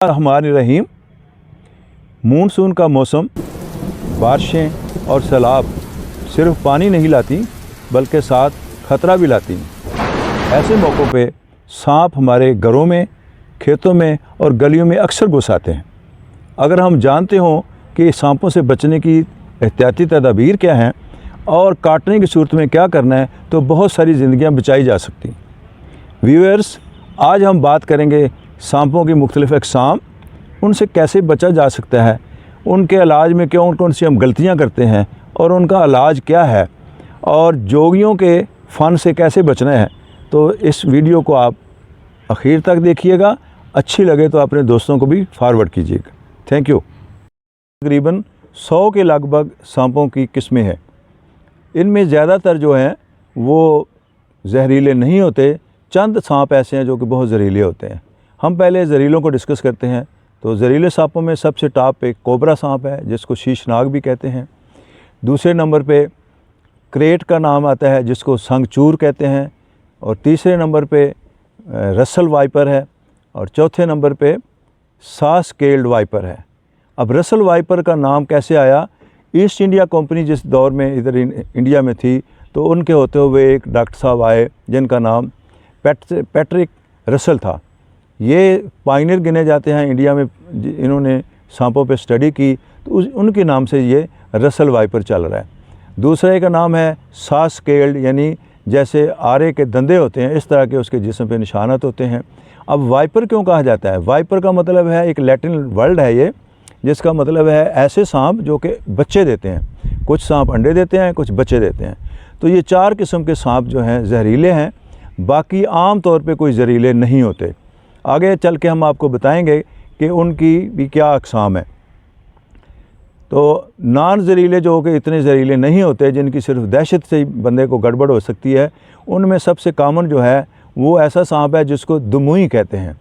हमारे रहीम। मानसून का मौसम, बारिशें और सैलाब सिर्फ पानी नहीं लाती बल्कि साथ ख़तरा भी लाती। ऐसे मौक़ों पे सांप हमारे घरों में, खेतों में और गलियों में अक्सर घुस आते हैं। अगर हम जानते हों कि सांपों से बचने की एहतियाती तदाबीर क्या हैं और काटने की सूरत में क्या करना है, तो बहुत सारी ज़िंदगियाँ बचाई जा सकती। व्यूअर्स, आज हम बात करेंगे सांपों की मुख्तलिफ़ अक़साम, उनसे कैसे बचा जा सकता है, उनके इलाज में कौन कौन सी हम गलतियां करते हैं और उनका इलाज क्या है, और जोगियों के फ़न से कैसे बचना है। तो इस वीडियो को आप आखिर तक देखिएगा। अच्छी लगे तो अपने दोस्तों को भी फॉरवर्ड कीजिएगा। Thank you. तकरीबन 100 के लगभग सांपों की किस्में हैं। इनमें ज़्यादातर जो हैं वो जहरीले नहीं होते। चंद सांप ऐसे हैं जो कि बहुत जहरीले होते हैं। हम पहले जहरीलों को डिस्कस करते हैं। तो जहरीले सांपों में सबसे टॉप पे कोबरा सांप है, जिसको शीशनाग भी कहते हैं। दूसरे नंबर पे क्रेट का नाम आता है, जिसको संगचूर कहते हैं। और तीसरे नंबर पे रसल वाइपर है। और चौथे नंबर पे सास स्केल्ड वाइपर है। अब रसल वाइपर का नाम कैसे आया? ईस्ट इंडिया कंपनी जिस दौर में इधर इंडिया में थी, तो उनके होते हुए एक डॉक्टर साहब आए जिनका नाम पैट्रिक रसल था। ये पायनियर गिने जाते हैं इंडिया में। इन्होंने सांपों पे स्टडी की, तो उनके नाम से ये रसल वाइपर चल रहा है। दूसरे का नाम है सास स्केल्ड, यानी जैसे आरे के दंदे होते हैं, इस तरह के उसके जिस्म पे निशानात होते हैं। अब वाइपर क्यों कहा जाता है? वाइपर का मतलब है, एक लैटिन वर्ड है ये, जिसका मतलब है ऐसे सांप जो कि बच्चे देते हैं। कुछ सांप अंडे देते हैं, कुछ बच्चे देते हैं। तो ये 4 किस्म के सांप जो हैं जहरीले हैं। बाकी आम तौर पे कोई जहरीले नहीं होते। आगे चल के हम आपको बताएंगे कि उनकी भी क्या अक़साम है। तो नॉन जहरीले जो कि इतने जहरीले नहीं होते, जिनकी सिर्फ दहशत से ही बंदे को गड़बड़ हो सकती है, उनमें सबसे कॉमन जो है वो ऐसा सांप है जिसको दुमुई कहते हैं।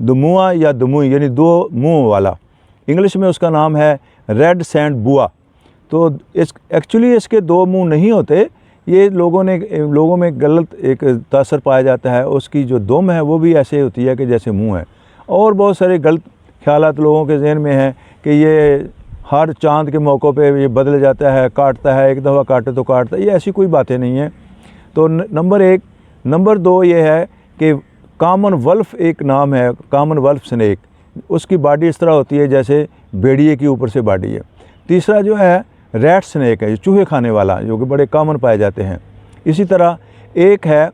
दुमुआ या दुमुई यानी 2 मुँह वाला। इंग्लिश में उसका नाम है रेड सैंड बुआ। तो एक्चुअली इसके 2 मुँह नहीं होते। ये लोगों में गलत एक तासर पाया जाता है। उसकी जो दुम है वो भी ऐसे होती है कि जैसे मुंह है। और बहुत सारे गलत ख्यालात लोगों के जहन में हैं कि ये हर चांद के मौक़ों पे ये बदल जाता है, काटता है, एक दफ़ा काटे तो काटता है। ये ऐसी कोई बातें नहीं हैं। तो नंबर 1। नंबर 2 ये है कि कॉमन वल्फ एक नाम है, कॉमन वल्फ स्नेक। उसकी बॉडी इस तरह होती है जैसे भेड़िए की ऊपर से बॉडी है। तीसरा जो है रैट स्नेक है, चूहे खाने वाला, जो कि बड़े कॉमन पाए जाते हैं। इसी तरह एक है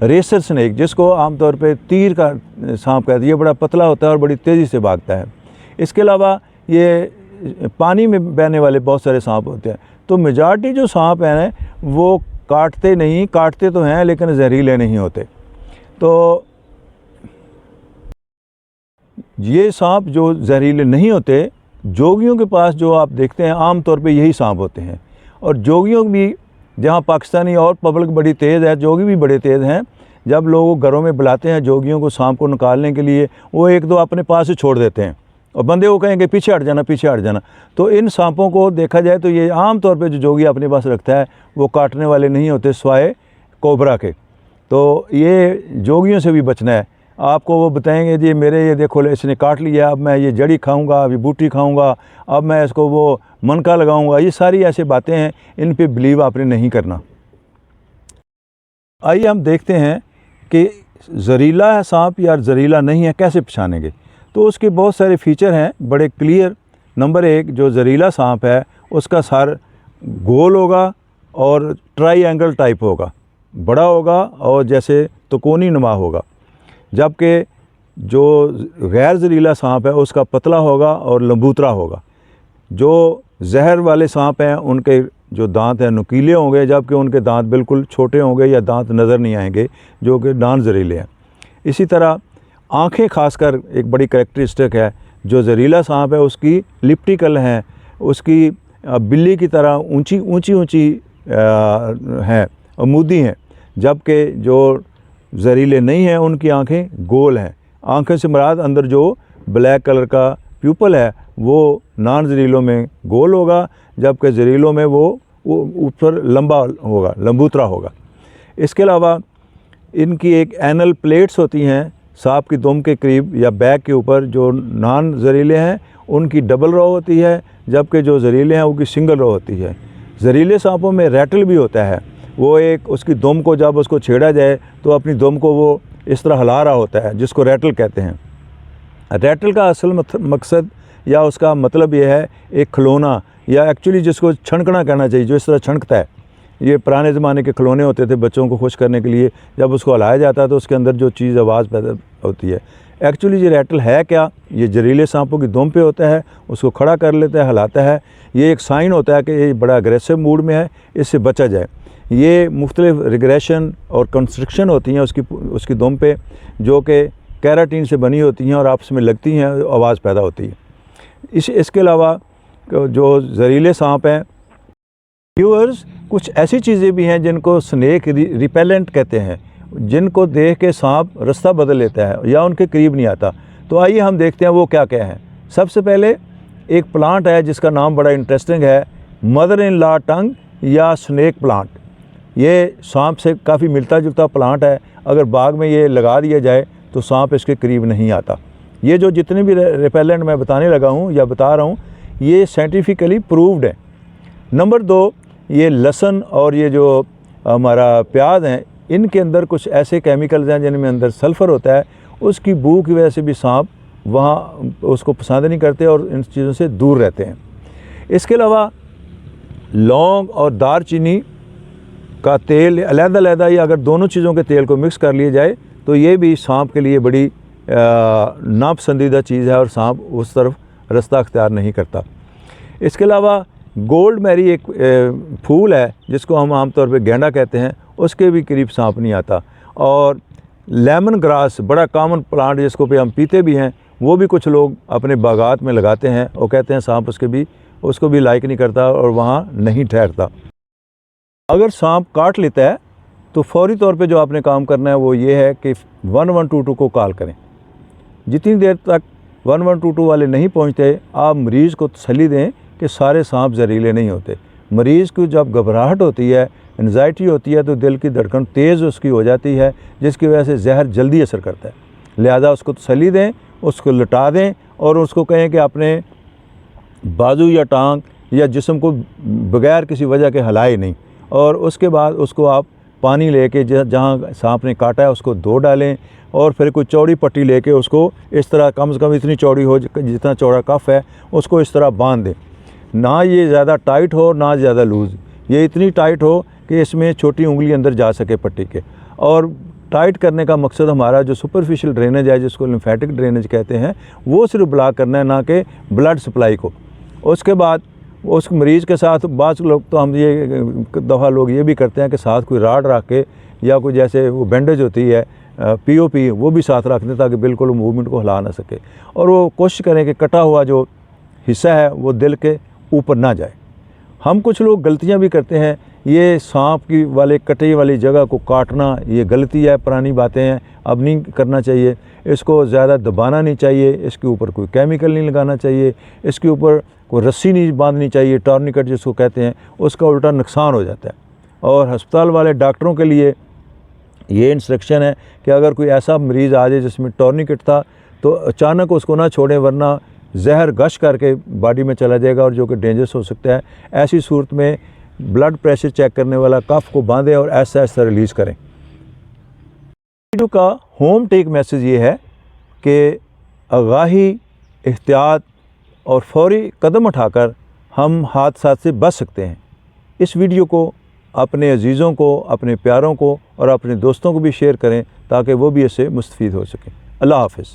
रेसर स्नेक, जिसको आमतौर पे तीर का सांप कहते हैं। ये बड़ा पतला होता है और बड़ी तेज़ी से भागता है। इसके अलावा ये पानी में बहने वाले बहुत सारे सांप होते हैं। तो मेजॉरिटी जो सांप हैं वो काटते तो हैं लेकिन जहरीले नहीं होते। तो ये सांप जो जहरीले नहीं होते, जोगियों के पास जो आप देखते हैं आम तौर पे यही सांप होते हैं। और जोगियों भी, जहाँ पाकिस्तानी और पब्लिक बड़ी तेज़ है, जोगी भी बड़े तेज़ हैं। जब लोग घरों में बुलाते हैं जोगियों को सांप को निकालने के लिए, वो 1-2 अपने पास ही छोड़ देते हैं और बंदे को कहेंगे पीछे हट जाना, पीछे हट जाना। तो इन सांपों को देखा जाए तो ये आम तौर पे जो जोगी अपने पास रखता है वो काटने वाले नहीं होते, सिवाय कोबरा के। तो ये जोगियों से भी बचना है। आपको वो बताएंगे जी मेरे ये देखो इसने काट लिया, अब मैं ये जड़ी खाऊंगा, अभी बूटी खाऊंगा, अब मैं इसको वो मनका लगाऊंगा। ये सारी ऐसी बातें हैं, इन पे बिलीव आपने नहीं करना। आइए हम देखते हैं कि जहरीला है सांप या जहरीला नहीं है, कैसे पहचानेंगे। तो उसके बहुत सारे फीचर हैं बड़े क्लियर। नंबर 1, जो जहरीला सांप है उसका सर गोल होगा और ट्राईएंगल टाइप होगा, बड़ा होगा और जैसे त्रिकोणी नुमा होगा। जबकि जो गैर जहरीला सांप है उसका पतला होगा और लंबूतरा होगा। जो जहर वाले सांप हैं उनके जो दांत हैं नुकीले होंगे, जबकि उनके दांत बिल्कुल छोटे होंगे या दांत नज़र नहीं आएंगे, जो कि नॉन जहरीले हैं। इसी तरह आँखें खासकर एक बड़ी कैरेक्टरिस्टिक है। जो जहरीला सांप है उसकी लिप्टिकल हैं, उसकी बिल्ली की तरह ऊंची हैं और मुदी हैं। जबकि जो जहरीले नहीं हैं उनकी आँखें गोल हैं। आँखें से मुराद अंदर जो ब्लैक कलर का प्यूपल है वो नॉन जहरीलों में गोल होगा, जबकि जहरीलों में वो ऊपर लंबा होगा, लंबूतरा होगा। इसके अलावा इनकी एक एनल प्लेट्स होती हैं सांप की दुम के करीब या बैक के ऊपर जो नॉन जहरीले हैं उनकी डबल रो होती है, जबकि जो जहरीले हैं उनकी सिंगल रो होती है। जहरीले सांपों में रैटल भी होता है, वो एक उसकी दुम को जब उसको छेड़ा जाए तो अपनी दुम को वो इस तरह हिला रहा होता है, जिसको रैटल कहते हैं। रैटल का असल मकसद या उसका मतलब ये है एक खिलौना, या एक्चुअली जिसको छनकना कहना चाहिए, जो इस तरह छनकता है। ये पुराने ज़माने के खिलौने होते थे बच्चों को खुश करने के लिए, जब उसको हिलाया जाता है तो उसके अंदर जो चीज़ आवाज़ पैदा होती है। एक्चुअली ये रैटल है क्या? ये जहरीले सांपों की दुम पे होता है, उसको खड़ा कर लेता है, हिलाता है। ये एक साइन होता है कि ये बड़ा अग्रेसिव मूड में है, इससे बचा जाए। ये मुख्तलिफ रिग्रेशन और कंस्ट्रक्शन होती हैं उसकी दुम पे, जो कि कैराटीन से बनी होती हैं और आपस में लगती हैं, आवाज़ पैदा होती है। इसके अलावा जो जहरीले सांप हैं व्यूअर्स, कुछ ऐसी चीज़ें भी हैं जिनको स्नेक रिपेलेंट कहते हैं, जिनको देख के सांप रास्ता बदल लेता है या उनके करीब नहीं आता। तो आइए हम देखते हैं वो क्या क्या हैं। सबसे पहले एक प्लांट है जिसका नाम बड़ा इंटरेस्टिंग है, मदर इन लॉ टंग या स्नेक प्लांट। ये सांप से काफ़ी मिलता जुलता प्लांट है। अगर बाग में ये लगा दिया जाए तो सांप इसके करीब नहीं आता। ये जो जितने भी रिपेलेंट मैं बताने लगा हूँ या बता रहा हूँ, ये साइंटिफिकली प्रूव्ड है। नंबर 2, ये लहसुन और ये जो हमारा प्याज हैं, इनके अंदर कुछ ऐसे केमिकल्स हैं जिनमें अंदर सल्फ़र होता है। उसकी बू की वजह से भी सांप वहाँ उसको पसंद नहीं करते और इन चीज़ों से दूर रहते हैं। इसके अलावा लौंग और दालचीनी का तेल अलग-अलग, या अगर दोनों चीज़ों के तेल को मिक्स कर लिया जाए तो ये भी सांप के लिए बड़ी नापसंदीदा चीज़ है और सांप उस तरफ रास्ता अख्तियार नहीं करता। इसके अलावा गोल्ड मैरी एक फूल है जिसको हम आमतौर पे गेंडा कहते हैं, उसके भी करीब सांप नहीं आता। और लेमन ग्रास बड़ा कॉमन प्लांट जिसको पे हम पीते भी हैं, वो भी कुछ लोग अपने बागात में लगाते हैं और कहते हैं सांप उसको भी लाइक नहीं करता और वहाँ नहीं ठहरता। अगर सांप काट लेता है तो फौरी तौर पे जो आपने काम करना है वो ये है कि 1122 को कॉल करें। जितनी देर तक 1122 वाले नहीं पहुंचते, आप मरीज़ को तसल्ली दें कि सारे सांप जहरीले नहीं होते। मरीज़ को जब घबराहट होती है, एंजाइटी होती है, तो दिल की धड़कन तेज़ उसकी हो जाती है, जिसकी वजह से जहर जल्दी असर करता है। लिहाजा उसको तसल्ली दें, उसको लटा दें और उसको कहें कि अपने बाजू या टांग या जिस्म को बग़ैर किसी वजह के हिलाए नहीं। और उसके बाद उसको आप पानी लेके जहाँ सांप ने काटा है उसको धो डालें और फिर कोई चौड़ी पट्टी लेके उसको इस तरह, कम से कम इतनी चौड़ी हो जितना चौड़ा कफ है, उसको इस तरह बांध दें। ना ये ज़्यादा टाइट हो ना ज़्यादा लूज़, ये इतनी टाइट हो कि इसमें छोटी उंगली अंदर जा सके पट्टी के। और टाइट करने का मकसद हमारा जो सुपरफिशियल ड्रेनेज है, जिसको लिम्फेटिक ड्रेनेज कहते हैं, वो सिर्फ ब्लॉक करना है, ना कि ब्लड सप्लाई को। उसके बाद उस मरीज़ के साथ बाज़ लोग तो हम ये दफ़ा लोग ये भी करते हैं कि साथ कोई राड रख के या कोई जैसे वो बैंडेज होती है POP, वो भी साथ रख दें ताकि बिल्कुल मूवमेंट को हिला ना सके। और वो कोशिश करें कि कटा हुआ जो हिस्सा है वो दिल के ऊपर ना जाए। हम कुछ लोग गलतियां भी करते हैं, ये सांप की वाले कटे वाली जगह को काटना ये गलती है, पुरानी बातें हैं, अब नहीं करना चाहिए। इसको ज़्यादा दबाना नहीं चाहिए, इसके ऊपर कोई केमिकल नहीं लगाना चाहिए, इसके ऊपर कोई रस्सी नहीं बांधनी चाहिए, टॉर्निकेट जिसको कहते हैं, उसका उल्टा नुकसान हो जाता है। और हस्पताल वाले डॉक्टरों के लिए ये इंस्ट्रक्शन है कि अगर कोई ऐसा मरीज़ आ जाए जिसमें टॉर्निकेट था तो अचानक उसको ना छोड़ें, वरना जहर गश करके बॉडी में चला जाएगा और जो कि डेंजरस हो सकता है। ऐसी सूरत में ब्लड प्रेशर चेक करने वाला कफ को बांधें और ऐसा ऐसा रिलीज़ करें। वीडियो का होम टेक मैसेज ये है कि आगाही, एहतियात और फौरी कदम उठाकर हम हादसा से बच सकते हैं। इस वीडियो को अपने अजीज़ों को, अपने प्यारों को और अपने दोस्तों को भी शेयर करें ताकि वो भी इससे मुस्तफ़ीद हो सकें। अल्लाह हाफ़िज़।